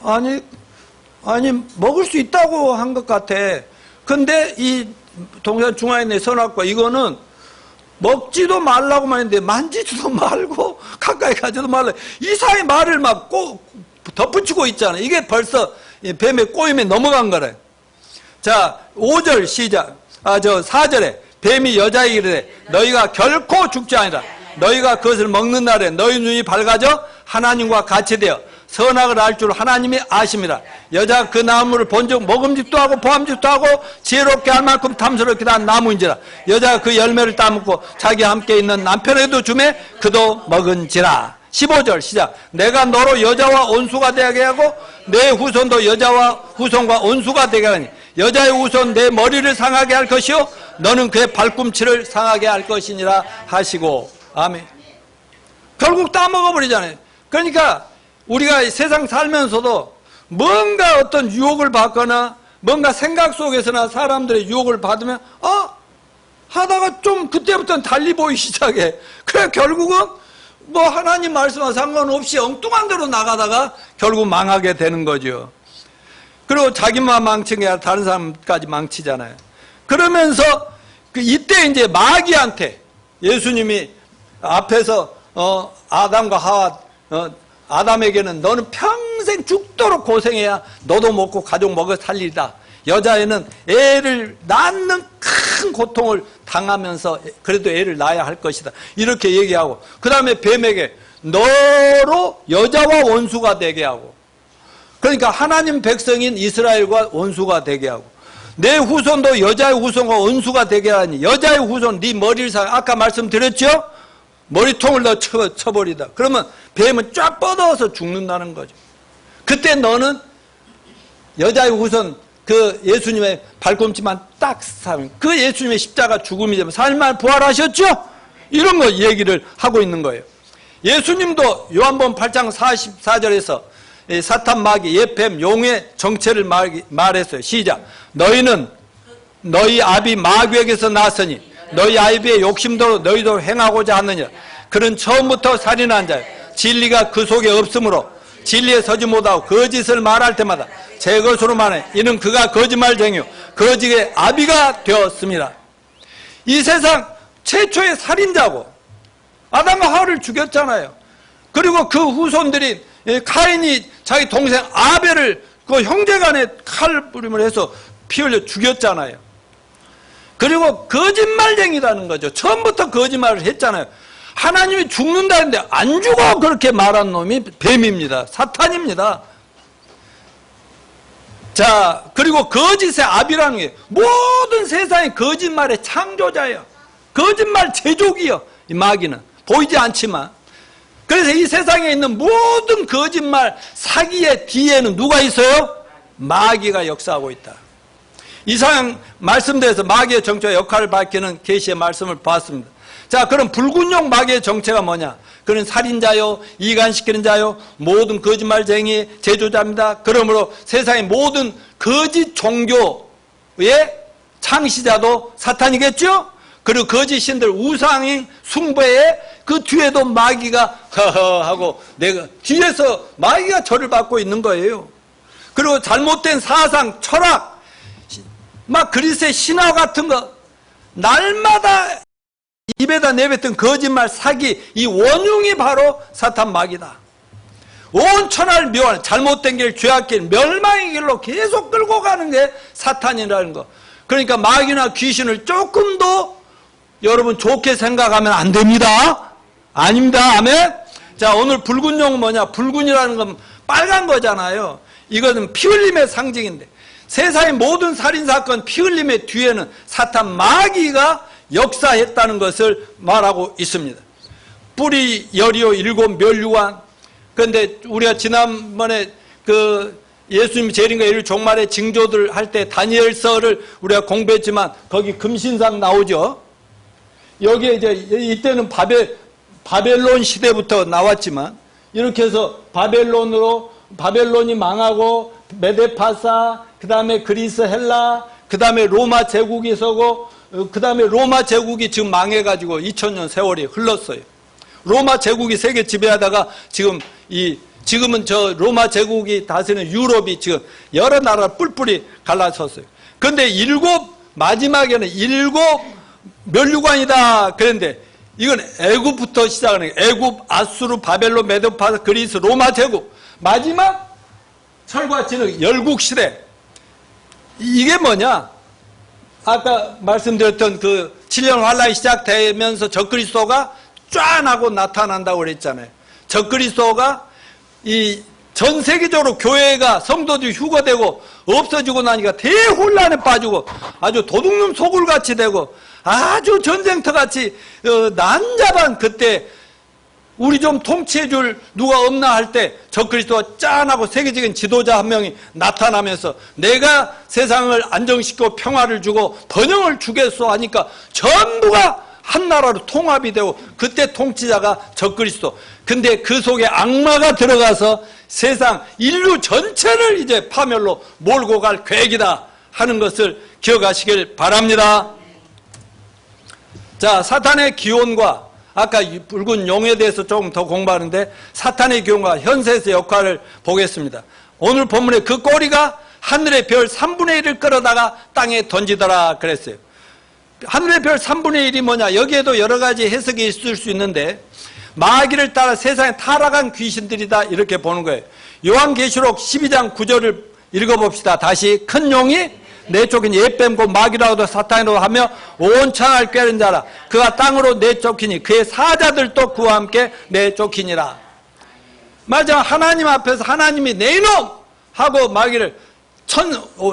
아니 먹을 수 있다고 한 것 같아. 근데 이 동산 중앙에 있는 선악과 이거는 먹지도 말라고만 했는데 만지지도 말고 가까이 가지도 말라. 이상의 말을 막 꼭 덧붙이고 있잖아요. 이게 벌써 뱀의 꼬임에 넘어간 거래. 자, 5절 시작. 4절에 뱀이 여자에게 이르되 너희가 결코 죽지 아니라 너희가 그것을 먹는 날에 너희 눈이 밝아져 하나님과 같이 되어 선악을 알 줄 하나님이 아심이라. 여자가 그 나무를 본즉 먹음직도 하고 보암직도 하고 지혜롭게 할 만큼 탐스럽기도 한 나무인지라. 여자가 그 열매를 따먹고 자기와 함께 있는 남편에게도 주매 그도 먹은지라. 15절 시작. 내가 너로 여자와 온수가 되게 하고 내 후손도 여자와 후손과 온수가 되게 하니 여자의 후손 내 머리를 상하게 할 것이요 너는 그의 발꿈치를 상하게 할 것이니라 하시고. 아멘. 결국 따먹어버리잖아요. 그러니까 우리가 세상 살면서도 뭔가 어떤 유혹을 받거나 뭔가 생각 속에서나 사람들의 유혹을 받으면 하다가 좀 그때부터는 달리 보이기 시작해. 그래 결국은 뭐 하나님 말씀과 상관없이 엉뚱한 대로 나가다가 결국 망하게 되는 거죠. 그리고 자기만 망친 게 아니라 다른 사람까지 망치잖아요. 그러면서 이때 이제 마귀한테 예수님이 앞에서 아담과 하와 아담에게는 너는 평생 죽도록 고생해야 너도 먹고 가족 먹어 살리다. 여자애는 애를 낳는 큰 고통을 당하면서 그래도 애를 낳아야 할 것이다. 이렇게 얘기하고 그 다음에 뱀에게 너로 여자와 원수가 되게 하고, 그러니까 하나님 백성인 이스라엘과 원수가 되게 하고 내 후손도 여자의 후손과 원수가 되게 하니 여자의 후손 네 머리를 아까 말씀드렸죠? 머리통을 더 쳐버리다. 그러면 뱀은 쫙 뻗어서 죽는다는 거죠. 그때 너는 여자의 후손 그 예수님의 발꿈치만 딱 사면 그 예수님의 십자가 죽음이 되면 살만 부활하셨죠? 이런 거 얘기를 하고 있는 거예요. 예수님도 요한복음 8장 44절에서 사탄 마귀 옛뱀 용의 정체를 말했어요. 시작. 너희는 너희 아비 마귀에게서 났으니 너희 아비의 욕심대로 너희도 행하고자 하느냐. 그는 처음부터 살인한 자요 진리가 그 속에 없으므로 진리에 서지 못하고 거짓을 말할 때마다 제 것으로 말해 이는 그가 거짓말쟁이요 거짓의 아비가 되었습니다. 이 세상 최초의 살인자고 아담과 하와를 죽였잖아요. 그리고 그 후손들이 카인이 자기 동생 아벨을 그 형제간에 칼부림을 해서 피 흘려 죽였잖아요. 그리고 거짓말쟁이라는 거죠. 처음부터 거짓말을 했잖아요. 하나님이 죽는다는데 안 죽어 그렇게 말한 놈이 뱀입니다. 사탄입니다. 자, 그리고 거짓의 아비라는 게 모든 세상의 거짓말의 창조자예요. 거짓말 제조기요. 이 마귀는 보이지 않지만. 그래서 이 세상에 있는 모든 거짓말 사기의 뒤에는 누가 있어요? 마귀가 역사하고 있다. 이상 말씀대에서 마귀의 정체와 역할을 밝히는 계시의 말씀을 봤습니다. 자, 그럼 붉은 용 마귀의 정체가 뭐냐? 그는 살인자요, 이간시키는 자요, 모든 거짓말쟁이 제조자입니다. 그러므로 세상의 모든 거짓 종교의 창시자도 사탄이겠죠? 그리고 거짓 신들 우상인 숭배에 그 뒤에도 마귀가 허허 하고 내가 뒤에서 마귀가 절을 받고 있는 거예요. 그리고 잘못된 사상, 철학, 막 그리스의 신화 같은 거 날마다 입에다 내뱉던 거짓말, 사기, 이 원흉이 바로 사탄 마귀다. 온 천하를 묘하는 잘못된 길, 죄악길, 멸망의 길로 계속 끌고 가는 게 사탄이라는 거. 그러니까 마귀나 귀신을 조금 더 여러분 좋게 생각하면 안 됩니다. 아닙니다. 아멘. 자, 오늘 붉은 용은 뭐냐? 붉은이라는 건 빨간 거잖아요. 이거는 피 흘림의 상징인데 세상의 모든 살인사건 피 흘림의 뒤에는 사탄 마귀가 역사했다는 것을 말하고 있습니다. 뿌리 열이요 일곱 멸류관. 그런데 우리가 지난번에 그 예수님이 재림과 일일 종말의 징조들 할 때 다니엘서를 우리가 공부했지만 거기 금신상 나오죠. 여기에 이제 이때는 바벨론 시대부터 나왔지만 이렇게 해서 바벨론이 망하고 메데파사, 그 다음에 그리스 헬라, 그 다음에 로마 제국이 서고, 그 다음에 로마 제국이 지금 망해가지고 2000년 세월이 흘렀어요. 로마 제국이 세계 지배하다가 지금은 저 로마 제국이 다스리는 유럽이 지금 여러 나라 뿔뿔이 갈라섰어요. 그런데 마지막에는 일곱 면류관이다 그랬는데 이건 애굽부터 시작하는 거예요. 애굽, 아수르, 바벨론, 메도파사, 그리스, 로마 제국, 마지막 철과 진흙 열국시대. 이게 뭐냐? 아까 말씀드렸던 그 7년 환란이 시작되면서 적그리스도가 쫙 하고 나타난다고 그랬잖아요. 적그리스도가 이 전 세계적으로 교회가 성도들이 휴거되고 없어지고 나니까 대혼란에 빠지고 아주 도둑놈 소굴같이 되고 아주 전쟁터같이 난잡한 그때 우리 좀 통치해줄 누가 없나 할 때 적그리스도가 짠하고 세계적인 지도자 한 명이 나타나면서 내가 세상을 안정시키고 평화를 주고 번영을 주겠소 하니까 전부가 한 나라로 통합이 되고 그때 통치자가 적그리스도. 근데 그 속에 악마가 들어가서 세상 인류 전체를 이제 파멸로 몰고 갈 계획이다 하는 것을 기억하시길 바랍니다. 자, 사탄의 기원과 아까 붉은 용에 대해서 조금 더 공부하는데 사탄의 기원과 현세에서의 역할을 보겠습니다. 오늘 본문에 그 꼬리가 하늘의 별 3분의 1을 끌어다가 땅에 던지더라 그랬어요. 하늘의 별 3분의 1이 뭐냐? 여기에도 여러 가지 해석이 있을 수 있는데 마귀를 따라 세상에 타락한 귀신들이다 이렇게 보는 거예요. 요한계시록 12장 9절을 읽어봅시다. 다시 큰 용이 내쫓긴 옛뱀 곧 마귀라고도 사탄이라고 하며 온 천하를 꿰는 자라. 그가 땅으로 내쫓기니 그의 사자들도 그와 함께 내쫓기니라. 맞아. 하나님 앞에서 하나님이 내 이놈 하고 마귀를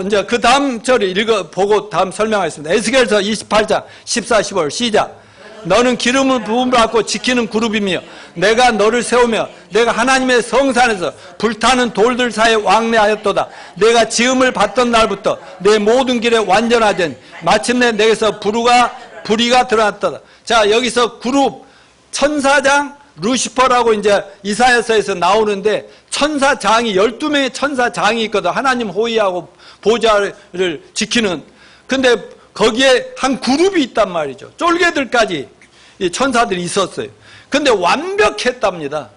이제 그 다음 절을 읽어보고 다음 설명하겠습니다. 에스겔서 28장 14, 15 시작. 너는 기름을 부음을 받고 지키는 그룹이며 내가 너를 세우며 내가 하나님의 성산에서 불타는 돌들 사이에 왕래하였도다. 내가 지음을 받던 날부터 내 모든 길에 완전하더니 마침내 내게서 불의가 드러났다. 자, 여기서 그룹 천사장 루시퍼라고 이제 이사야서에서 나오는데 천사장이 12명의 천사장이 있거든. 하나님 호위하고 보좌를 지키는. 근데 거기에 한 그룹이 있단 말이죠. 쫄개들까지 천사들이 있었어요. 근데 완벽했답니다.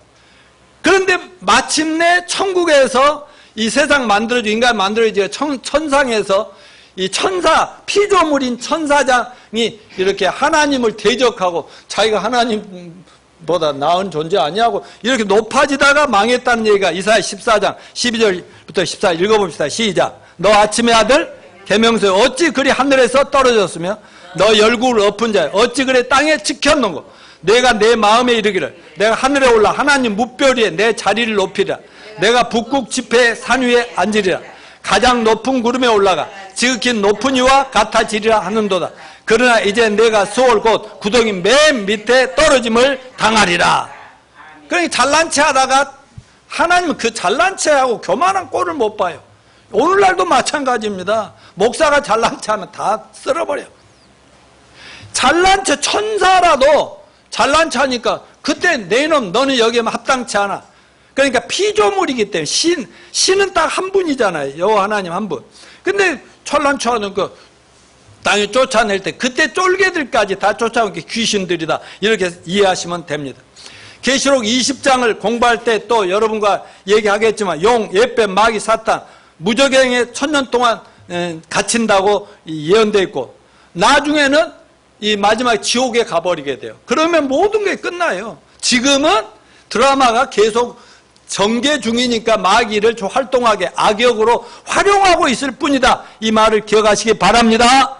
그런데 마침내 천국에서 이 세상 만들어진 인간 만들어진 천상에서 이 천사 피조물인 천사장이 이렇게 하나님을 대적하고 자기가 하나님보다 나은 존재 아니하고 이렇게 높아지다가 망했다는 얘기가 이사야 14장 12절부터 14 읽어봅시다. 시작. 너 아침의 아들 계명서에 어찌 그리 하늘에서 떨어졌으며 너 열국을 엎은 자여 어찌 그리 땅에 지켰는고 내가 내 마음에 이르기를 내가 하늘에 올라 하나님 뭇별 위에 내 자리를 높이리라. 내가 북극 지폐의 산 위에 앉으리라. 가장 높은 구름에 올라가 지극히 높은 이와 같아지리라 하는도다. 그러나 이제 내가 수월 곧 구덩이 맨 밑에 떨어짐을 당하리라. 그러니 잘난 체 하다가 하나님은 그 잘난 체하고 교만한 꼴을 못 봐요. 오늘날도 마찬가지입니다. 목사가 잘난 체 하면 다 쓸어버려. 잘난 체 천사라도 잘난 체 하니까 그때 내 놈 너는 여기에 합당치 않아. 그러니까 피조물이기 때문에 신은 딱 한 분이잖아요. 여호와 하나님 한 분. 근데 잘난 체 하는 거 땅에 쫓아낼 때 그때 쫄개들까지 다 쫓아온 게 귀신들이다. 이렇게 이해하시면 됩니다. 계시록 20장을 공부할 때 또 여러분과 얘기하겠지만 용, 옛뱀, 마귀, 사탄 무저갱에 1000년 동안 갇힌다고 예언되어 있고 나중에는 이 마지막 지옥에 가버리게 돼요. 그러면 모든 게 끝나요. 지금은 드라마가 계속 전개 중이니까 마귀를 활동하게 악역으로 활용하고 있을 뿐이다. 이 말을 기억하시기 바랍니다.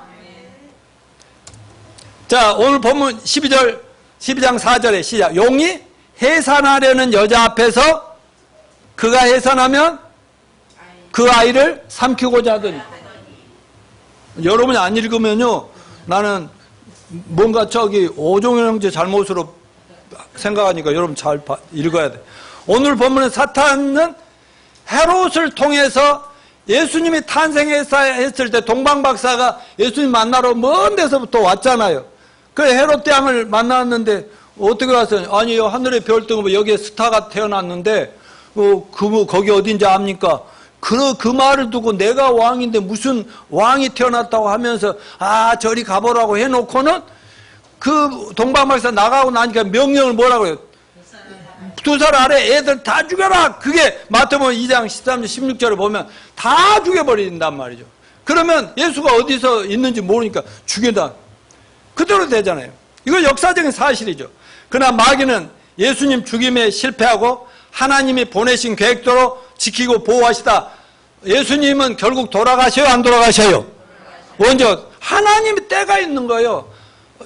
자, 오늘 본문 12장 4절에 시작. 용이 해산하려는 여자 앞에서 그가 해산하면 그 아이를 삼키고자 하더니. 여러분이 안 읽으면요 나는 뭔가 오종현 형제 잘못으로 생각하니까 여러분 잘 읽어야 돼. 오늘 본문은 사탄은 헤롯을 통해서 예수님이 탄생했을 때 동방박사가 예수님 만나러 먼 데서부터 왔잖아요. 그 헤롯 대왕을 만났는데 어떻게 왔어요? 아니요, 하늘의 별등 여기에 스타가 태어났는데 거기 어딘지 압니까? 그 말을 두고 내가 왕인데 무슨 왕이 태어났다고 하면서 저리 가보라고 해놓고는 그 동방박사 나가고 나니까 명령을 뭐라고 해요? 2살 아래 애들 다 죽여라. 그게 마태복음 2장 13절 16절을 보면 다 죽여버린단 말이죠. 그러면 예수가 어디서 있는지 모르니까 죽인다. 그대로 되잖아요. 이거 역사적인 사실이죠. 그러나 마귀는 예수님 죽임에 실패하고 하나님이 보내신 계획대로 지키고 보호하시다. 예수님은 결국 돌아가셔요, 안 돌아가셔요? 언제? 하나님이 때가 있는 거예요.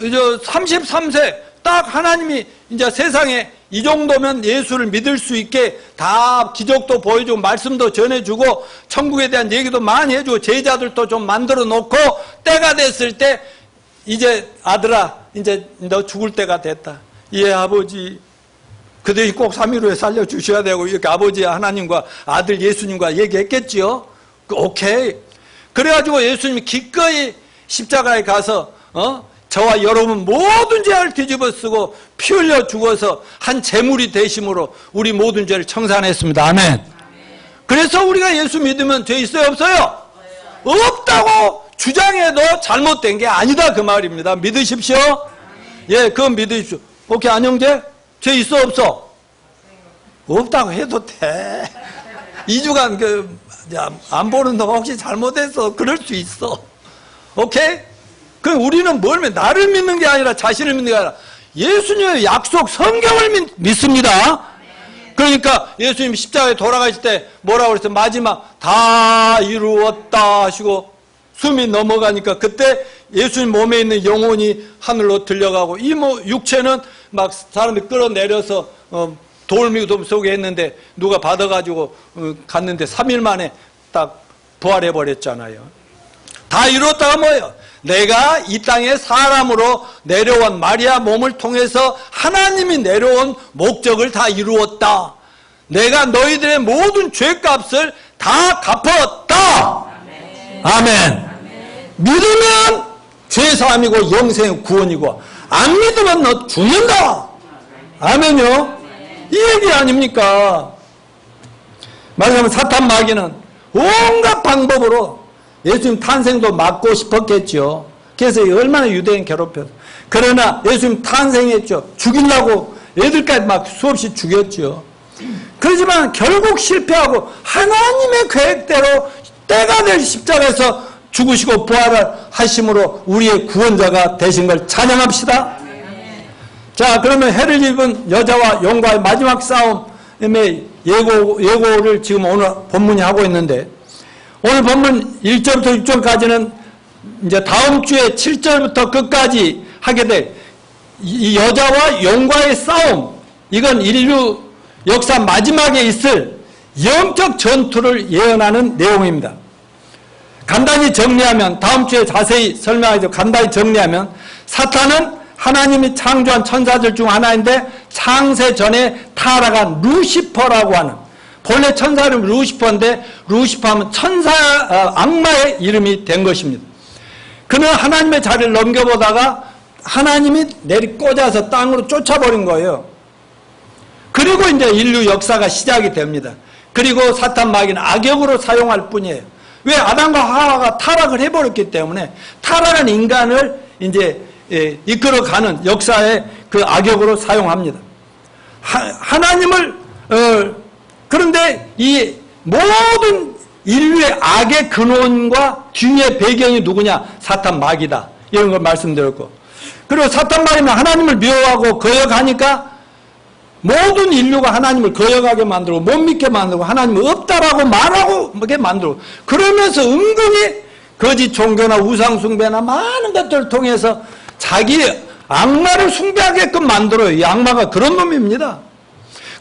이제 33세 딱 하나님이 이제 세상에 이 정도면 예수를 믿을 수 있게 다 기적도 보여주고 말씀도 전해주고 천국에 대한 얘기도 많이 해주고 제자들도 좀 만들어 놓고 때가 됐을 때 이제 아들아 이제 너 죽을 때가 됐다. 예 아버지. 그들이 꼭 3.15에 살려주셔야 되고 이렇게 아버지 하나님과 아들 예수님과 얘기했겠지요. 오케이. 그래가지고 예수님이 기꺼이 십자가에 가서 저와 여러분 모든 죄를 뒤집어 쓰고 피 흘려 죽어서 한 제물이 되심으로 우리 모든 죄를 청산했습니다. 아멘. 그래서 우리가 예수 믿으면 죄 있어요 없어요? 없다고 주장해도 잘못된 게 아니다 그 말입니다. 믿으십시오. 예, 그건 믿으십시오. 오케이 안영재? 죄 있어 없어? 없다고 해도 돼. 2주간 안 보는 너 혹시 잘못했어? 그럴 수 있어. 오케이? 그럼 우리는 뭘 믿는? 나를 믿는 게 아니라 자신을 믿는 게 아니라 예수님의 약속 성경을 믿습니다. 그러니까 예수님 십자가에 돌아가실 때 뭐라고 그랬어요? 마지막 다 이루었다 하시고 숨이 넘어가니까 그때 예수님 몸에 있는 영혼이 하늘로 들려가고 이 육체는 막 사람이 끌어내려서 돌미도 속에 했는데 누가 받아가지고 갔는데 3일 만에 딱 부활해버렸잖아요. 다 이뤘다가 뭐예요? 내가 이 땅에 사람으로 내려온 마리아 몸을 통해서 하나님이 내려온 목적을 다 이루었다. 내가 너희들의 모든 죄값을 다 갚았다. 아멘. 믿으면 죄사함이고 영생의 구원이고 안 믿으면 너 죽는다. 아멘요. 이 얘기 아닙니까? 말하자면 사탄 마귀는 온갖 방법으로 예수님 탄생도 막고 싶었겠죠. 그래서 얼마나 유대인 괴롭혔어. 그러나 예수님 탄생했죠. 죽이려고 애들까지 막 수없이 죽였죠. 그렇지만 결국 실패하고 하나님의 계획대로 때가 될 십자가에서 죽으시고 부활을 하심으로 우리의 구원자가 되신 걸 찬양합시다. 자, 그러면 해를 입은 여자와 용과의 마지막 싸움의 예고를 지금 오늘 본문이 하고 있는데 오늘 본문 1절부터 6절까지는 이제 다음 주에 7절부터 끝까지 하게 될 이 여자와 용과의 싸움, 이건 인류 역사 마지막에 있을 영적 전투를 예언하는 내용입니다. 간단히 정리하면, 다음 주에 자세히 설명하죠. 간단히 정리하면 사탄은 하나님이 창조한 천사들 중 하나인데 창세 전에 타락한 루시퍼라고 하는, 본래 천사 이름 루시퍼인데 루시퍼하면 악마의 이름이 된 것입니다. 그는 하나님의 자리를 넘겨보다가 하나님이 내리 꽂아서 땅으로 쫓아버린 거예요. 그리고 이제 인류 역사가 시작이 됩니다. 그리고 사탄 마귀는 악역으로 사용할 뿐이에요. 왜? 아담과 하와가 타락을 해버렸기 때문에 타락한 인간을 이제 이끌어가는 역사의 그 악역으로 사용합니다. 하나님을 그런데 이 모든 인류의 악의 근원과 뒤의 배경이 누구냐? 사탄 마귀다. 이런 걸 말씀드렸고, 그리고 사탄 마귀는 하나님을 미워하고 거역하니까 모든 인류가 하나님을 거역하게 만들고 못 믿게 만들고 하나님이 없다라고 말하게 만들고, 그러면서 은근히 거짓 종교나 우상 숭배나 많은 것들을 통해서 자기 악마를 숭배하게끔 만들어요. 이 악마가 그런 놈입니다.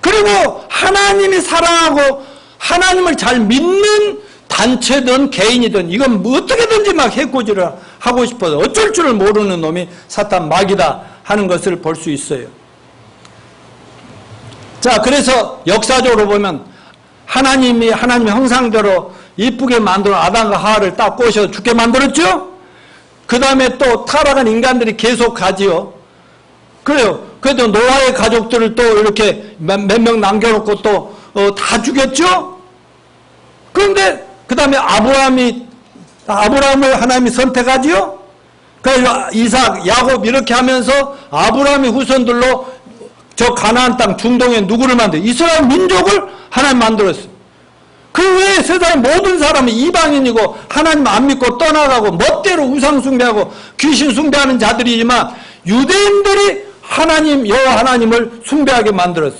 그리고 하나님이 사랑하고 하나님을 잘 믿는 단체든 개인이든 이건 뭐 어떻게든지 막 해코지를 하고 싶어서 어쩔 줄을 모르는 놈이 사탄 마귀다 하는 것을 볼 수 있어요. 자, 그래서 역사적으로 보면 하나님의 형상대로 이쁘게 만들어 아담과 하와를 딱 꼬셔서 죽게 만들었죠? 그 다음에 또 타락한 인간들이 계속 가지요. 그래요. 그래도 노아의 가족들을 또 이렇게 몇 명 남겨놓고 또 다 죽였죠? 그런데 그 다음에 아브라함을 하나님이 선택하지요? 그래서 이삭, 야곱 이렇게 하면서 아브라함의 후손들로 저 가나안 땅 중동에 누구를 만들어요? 이스라엘 민족을 하나님 만들었어요. 그 외에 세상의 모든 사람은 이방인이고 하나님 안 믿고 떠나가고 멋대로 우상 숭배하고 귀신 숭배하는 자들이지만 유대인들이 하나님 여호와 하나님을 숭배하게 만들었어.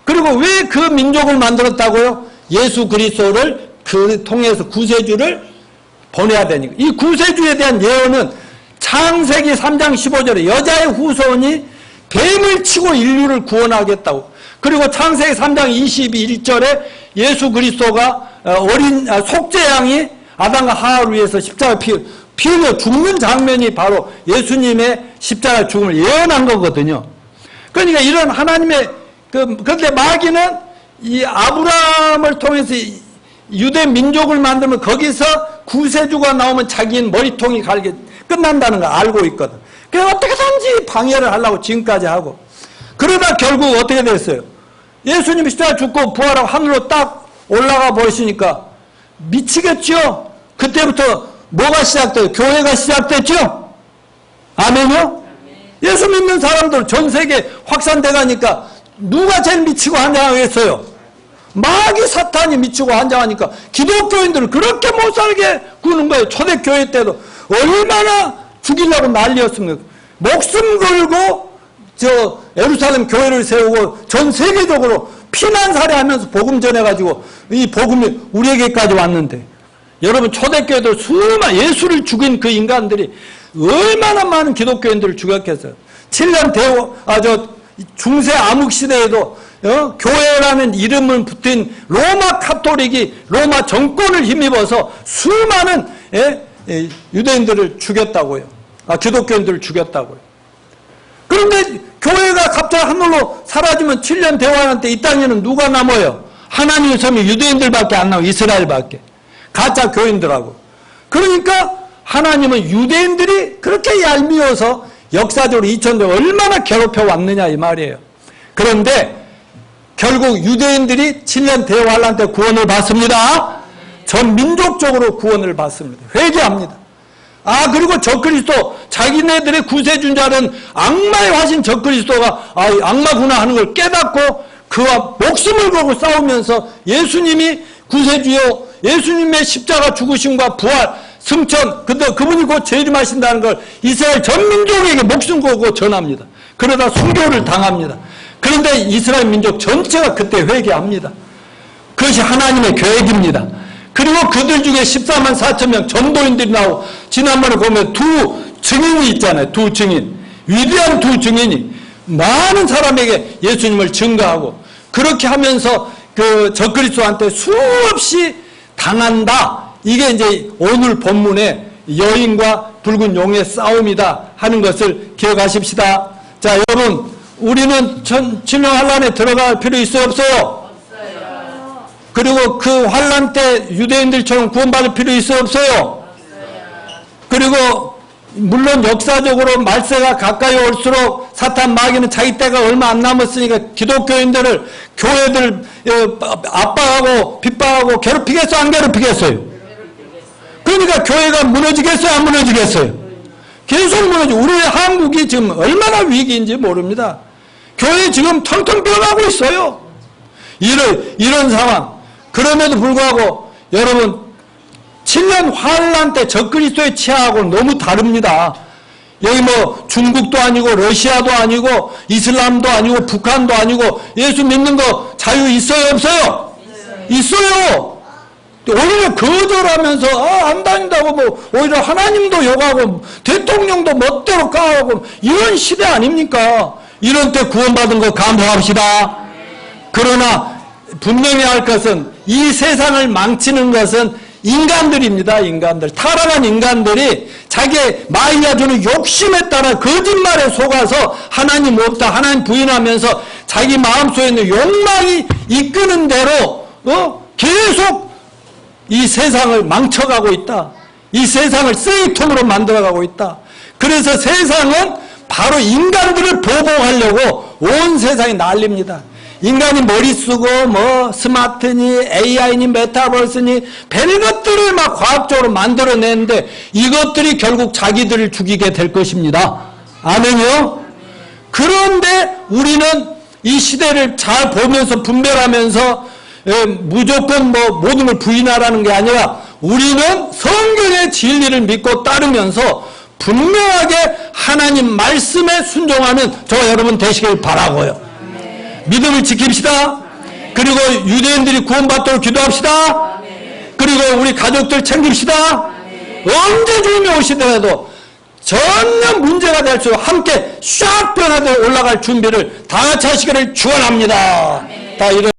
그리고 왜 그 민족을 만들었다고요? 예수 그리스도를 그 통해서 구세주를 보내야 되니까. 이 구세주에 대한 예언은 창세기 3장 15절에 여자의 후손이 뱀을 치고 인류를 구원하겠다고. 그리고 창세기 3장 21절에 예수 그리스도가 속죄양이 아담과 하와를 위해서 십자가 피 흘려 죽는 장면이 바로 예수님의 십자가 죽음을 예언한 거거든요. 그러니까 이런 하나님의 그런데 마귀는 이 아브라함을 통해서 유대 민족을 만들면 거기서 구세주가 나오면 자기는 머리통이 갈게 끝난다는 걸 알고 있거든. 그래서 어떻게든지 방해를 하려고 지금까지 하고. 그러다 결국 어떻게 됐어요? 예수님이 십자가 죽고 부활하고 하늘로 딱 올라가 버리시니까 미치겠죠? 그때부터 뭐가 시작돼요? 교회가 시작됐죠? 아멘요? 예수 믿는 사람들 전 세계 확산돼 가니까 누가 제일 미치고 환장하겠어요? 마귀 사탄이 미치고 환장하니까 기독교인들을 그렇게 못 살게 구는 거예요. 초대교회 때도 얼마나 죽이려고 난리였습니까? 목숨 걸고 예루살렘 교회를 세우고 전 세계적으로 피난살이하면서 복음 전해가지고 이 복음이 우리에게까지 왔는데, 여러분 초대교회도 수많은 예수를 죽인 그 인간들이 얼마나 많은 기독교인들을 죽였겠어요. 7년 중세 암흑 시대에도 교회라는 이름을 붙인 로마 카톨릭이 로마 정권을 힘입어서 수많은 유대인들을 죽였다고요. 기독교인들을 죽였다고요. 그런데 교회가 갑자기 하늘로 사라지면 7년 대환한 때 이 땅에는 누가 남아요? 하나님의 섬이 유대인들밖에 안 남아요. 이스라엘밖에. 가짜 교인들하고. 그러니까 하나님은 유대인들이 그렇게 얄미워서 역사적으로 2000년 얼마나 괴롭혀 왔느냐 이 말이에요. 그런데 결국 유대인들이 7년 대환란 때 구원을 받습니다. 전 민족적으로 구원을 받습니다. 회개합니다. 그리고 적그리스도, 자기네들의 구세주인 줄 아는 악마의 화신 적그리스도가 악마구나 하는 걸 깨닫고 그와 목숨을 걸고 싸우면서 예수님이 구세주요, 예수님의 십자가 죽으심과 부활, 승천, 그분이 곧 재림하신다는 걸 이스라엘 전 민족에게 목숨 걸고 전합니다. 그러다 순교를 당합니다. 그런데 이스라엘 민족 전체가 그때 회개합니다. 그것이 하나님의 계획입니다. 그리고 그들 중에 14만 4천 명 전도인들이 나오고, 지난번에 보면 두 증인이 있잖아요. 두 증인. 위대한 두 증인이 많은 사람에게 예수님을 증거하고, 그렇게 하면서 그 적그리스도한테 수없이 당한다. 이게 이제 오늘 본문의 여인과 붉은 용의 싸움이다 하는 것을 기억하십시다. 자, 여러분, 우리는 진령 환란에 들어갈 필요 있어요, 없어요? 그리고 그 환란 때 유대인들처럼 구원받을 필요 있어요, 없어요? 그리고 물론 역사적으로 말세가 가까이 올수록 사탄 마귀는 자기 때가 얼마 안 남았으니까 기독교인들을, 교회들 압박하고 핍박하고 괴롭히겠어, 안 괴롭히겠어요? 그러니까 교회가 무너지겠어요, 안 무너지겠어요? 계속 무너지고. 우리 한국이 지금 얼마나 위기인지 모릅니다. 교회 지금 텅텅 비어가고 있어요. 이런 상황. 그럼에도 불구하고 여러분 7년 환란 때 적그리스도의 치하하고는 너무 다릅니다. 여기 뭐 중국도 아니고 러시아도 아니고 이슬람도 아니고 북한도 아니고 예수 믿는 거 자유 있어요, 없어요? 있어요. 오히려 거절하면서 안 다닌다고 뭐 오히려 하나님도 욕하고 대통령도 멋대로 까하고 이런 시대 아닙니까? 이런 때 구원받은 거 감사합시다. 그러나 분명히 할 것은 이 세상을 망치는 것은 인간들입니다. 인간들. 타락한 인간들이 자기의 마이야 주는 욕심에 따라 거짓말에 속아서 하나님 없다, 하나님 부인하면서 자기 마음속에 있는 욕망이 이끄는 대로 계속 이 세상을 망쳐가고 있다. 이 세상을 쓰레기통으로 만들어가고 있다. 그래서 세상은 바로 인간들을 보복하려고 온 세상이 난립니다. 인간이 머리 쓰고 뭐 스마트니 AI니 메타버스니 별것들을 막 과학적으로 만들어내는데 이것들이 결국 자기들을 죽이게 될 것입니다. 아멘요? 그런데 우리는 이 시대를 잘 보면서 분별하면서 무조건 모든 걸 부인하라는 게 아니라 우리는 성경의 진리를 믿고 따르면서 분명하게 하나님 말씀에 순종하는 저와 여러분 되시길 바라고요. 믿음을 지킵시다. 그리고 유대인들이 구원받도록 기도합시다. 그리고 우리 가족들 챙깁시다. 언제 주님이 오시더라도 전혀 문제가 될 수 함께 샥 변화되어 올라갈 준비를 다 같이 하시기를 축원합니다. 다 이런